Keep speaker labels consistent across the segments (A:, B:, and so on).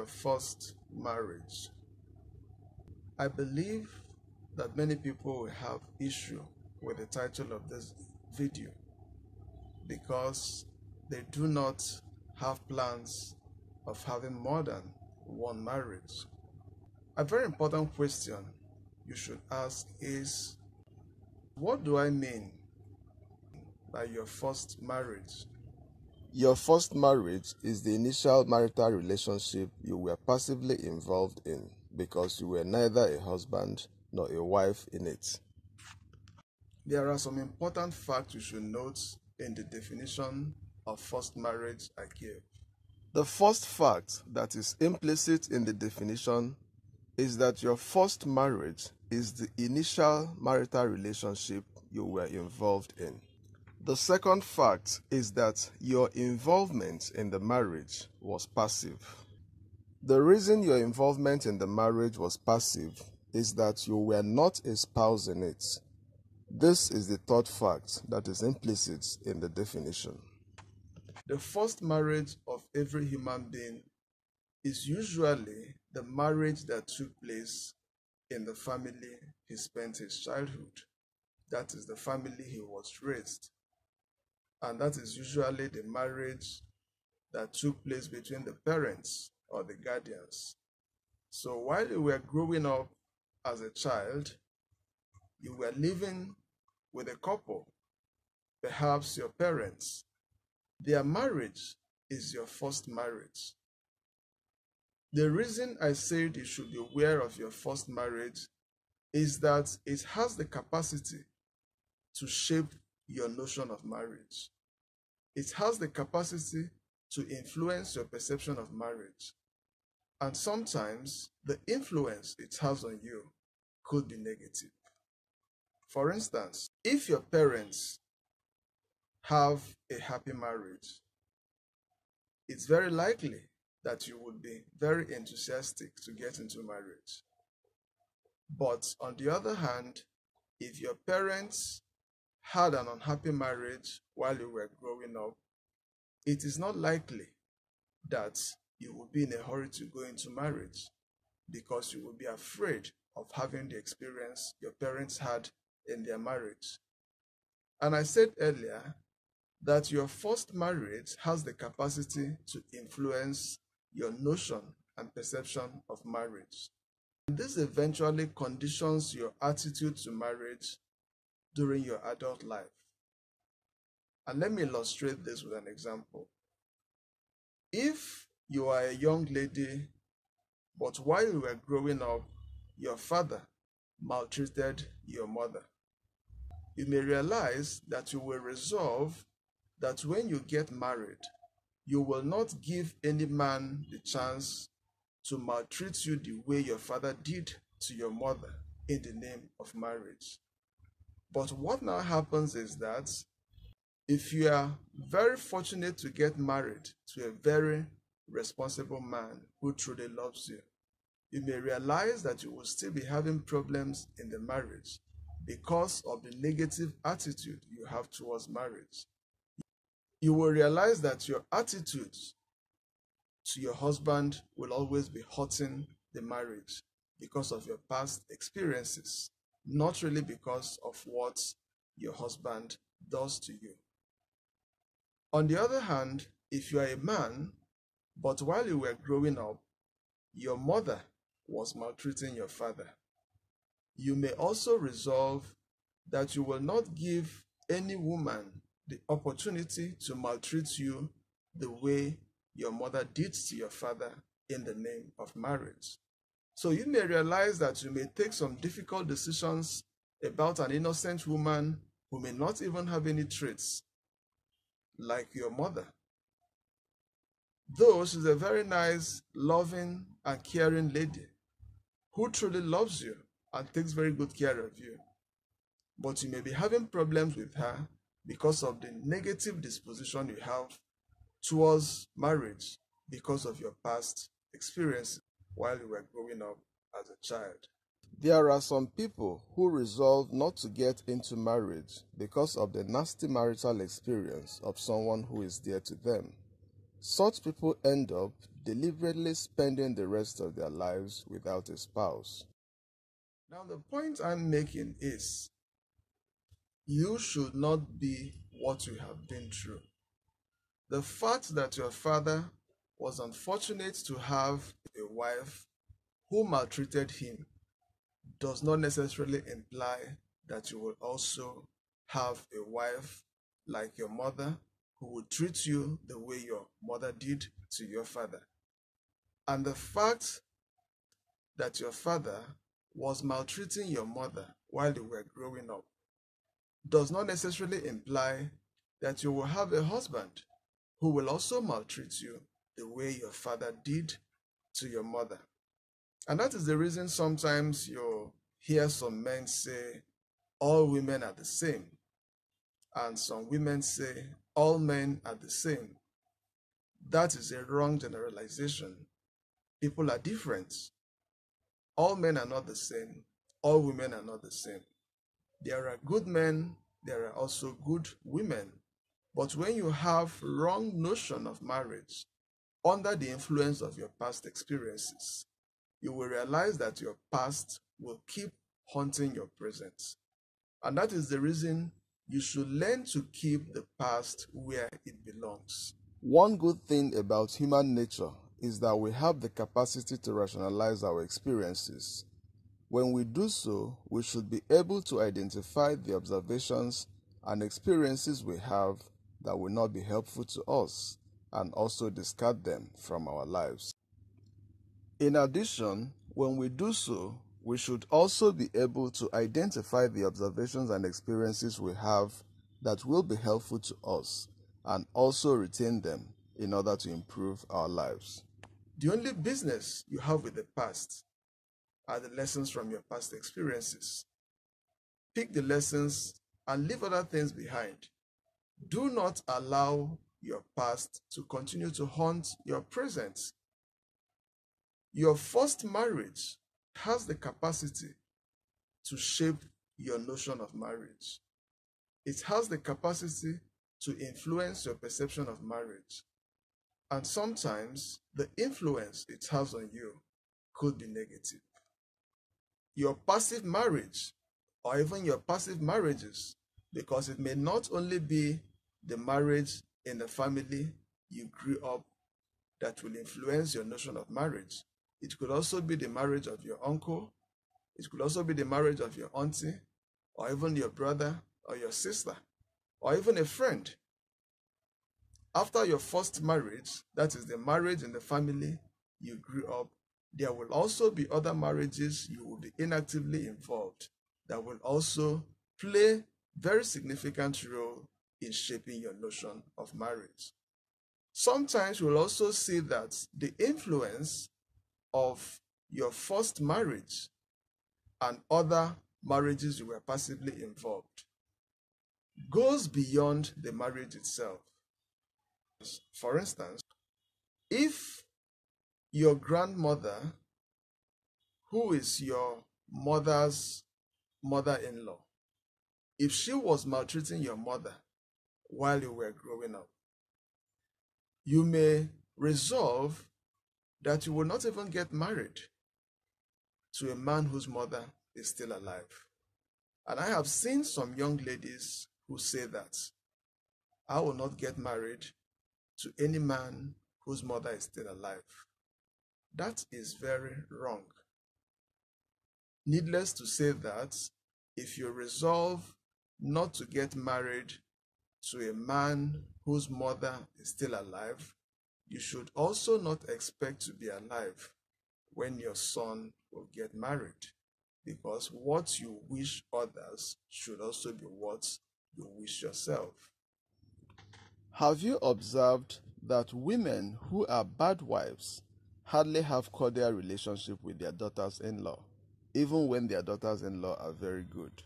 A: your first marriage? I believe that many people will have issue with the title of this video because they do not have plans of having more than one marriage. A very important question you should ask is, what do I mean by your first marriage?
B: Your first marriage is the initial marital relationship you were passively involved in because you were neither a husband nor a wife in it.
A: There are some important facts you should note in the definition of first marriage I gave.
B: The first fact that is implicit in the definition is that your first marriage is the initial marital relationship you were involved in. The second fact is that your involvement in the marriage was passive. The reason your involvement in the marriage was passive is that you were not a spouse in it. This is the third fact that is implicit in the definition.
A: The first marriage of every human being is usually the marriage that took place in the family he spent his childhood. That is the family he was raised. And that is usually the marriage that took place between the parents or the guardians. So while you were growing up as a child, you were living with a couple, perhaps your parents. Their marriage is your first marriage. The reason I said you should be aware of your first marriage is that it has the capacity to shape your notion of marriage. It has the capacity to influence your perception of marriage. And sometimes the influence it has on you could be negative. For instance, if your parents have a happy marriage, it's very likely that you would be very enthusiastic to get into marriage. But on the other hand, if your parents had an unhappy marriage while you were growing up, it is not likely that you will be in a hurry to go into marriage because you will be afraid of having the experience your parents had in their marriage. And I said earlier that your first marriage has the capacity to influence your notion and perception of marriage. And this eventually conditions your attitude to marriage during your adult life. And let me illustrate this with an example. If you are a young lady, but while you were growing up, your father maltreated your mother, you may realize that you will resolve that when you get married, you will not give any man the chance to maltreat you the way your father did to your mother in the name of marriage. But what now happens is that if you are very fortunate to get married to a very responsible man who truly loves you, you may realize that you will still be having problems in the marriage because of the negative attitude you have towards marriage. You will realize that your attitude to your husband will always be hurting the marriage because of your past experiences, not really because of what your husband does to you. On the other hand, if you are a man, but while you were growing up, your mother was maltreating your father, you may also resolve that you will not give any woman the opportunity to maltreat you the way your mother did to your father in the name of marriage. So you may realize that you may take some difficult decisions about an innocent woman who may not even have any traits like your mother. Though she's a very nice, loving, and caring lady who truly loves you and takes very good care of you, but you may be having problems with her because of the negative disposition you have towards marriage because of your past experiences while you were growing up as a child.
B: There are some people who resolve not to get into marriage because of the nasty marital experience of someone who is dear to them. Such people end up deliberately spending the rest of their lives without a spouse.
A: Now, the point I'm making is you should not be what you have been through. The fact that your father was unfortunate to have a wife who maltreated him does not necessarily imply that you will also have a wife like your mother who would treat you the way your mother did to your father. And the fact that your father was maltreating your mother while you were growing up does not necessarily imply that you will have a husband who will also maltreat you the way your father did to your mother. And that is the reason sometimes you hear some men say, all women are the same. And some women say, all men are the same. That is a wrong generalization. People are different. All men are not the same. All women are not the same. There are good men, there are also good women. But when you have wrong notion of marriage under the influence of your past experiences, you will realize that your past will keep haunting your present. And that is the reason you should learn to keep the past where it belongs.
B: One good thing about human nature is that we have the capacity to rationalize our experiences. When we do so, we should be able to identify the observations and experiences we have that will not be helpful to us and also discard them from our lives. In addition, when we do so, we should also be able to identify the observations and experiences we have that will be helpful to us and also retain them in order to improve our lives.
A: The only business you have with the past are the lessons from your past experiences. Pick the lessons and leave other things behind. Do not allow your past to continue to haunt your present. Your first marriage has the capacity to shape your notion of marriage. It has the capacity to influence your perception of marriage. And sometimes the influence it has on you could be negative. Your passive marriage, or even your passive marriages, because it may not only be the marriage in the family you grew up that will influence your notion of marriage. It could also be the marriage of your uncle. It could also be the marriage of your auntie, or even your brother or your sister, or even a friend. After your first marriage, that is the marriage in the family you grew up, there will also be other marriages you will be inactively involved that will also play very significant role in shaping your notion of marriage. Sometimes we'll also see that the influence of your first marriage and other marriages you were passively involved goes beyond the marriage itself. For instance, if your grandmother, who is your mother's mother-in-law, if she was maltreating your mother while you were growing up, you may resolve that you will not even get married to a man whose mother is still alive. And I have seen some young ladies who say that I will not get married to any man whose mother is still alive. That is very wrong. Needless to say that if you resolve not to get married to a man whose mother is still alive, you should also not expect to be alive when your son will get married, because what you wish others should also be what you wish yourself.
B: Have you observed that women who are bad wives hardly have cordial relationship with their daughters-in-law, even when their daughters-in-law are very good?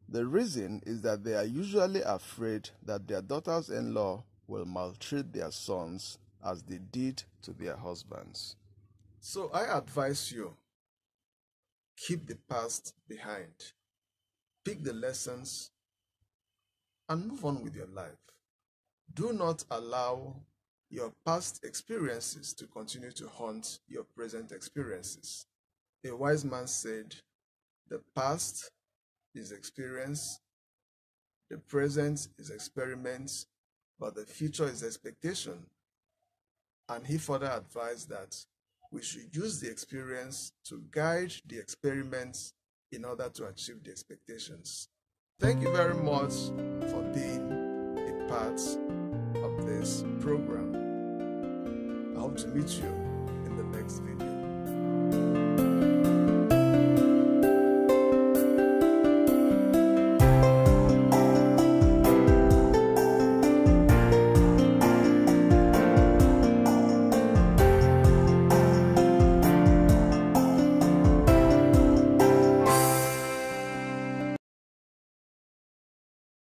B: The reason is that they are usually afraid that their daughters-in-law will maltreat their sons as they did to their husbands.
A: So I advise you, keep the past behind, pick the lessons, and move on with your life. Do not allow your past experiences to continue to haunt your present experiences. A wise man said, the past is experience, the present is experiment, but the future is expectation. And he further advised that we should use the experience to guide the experiments in order to achieve the expectations. Thank you very much for being a part of this program. I hope to meet you in the next video.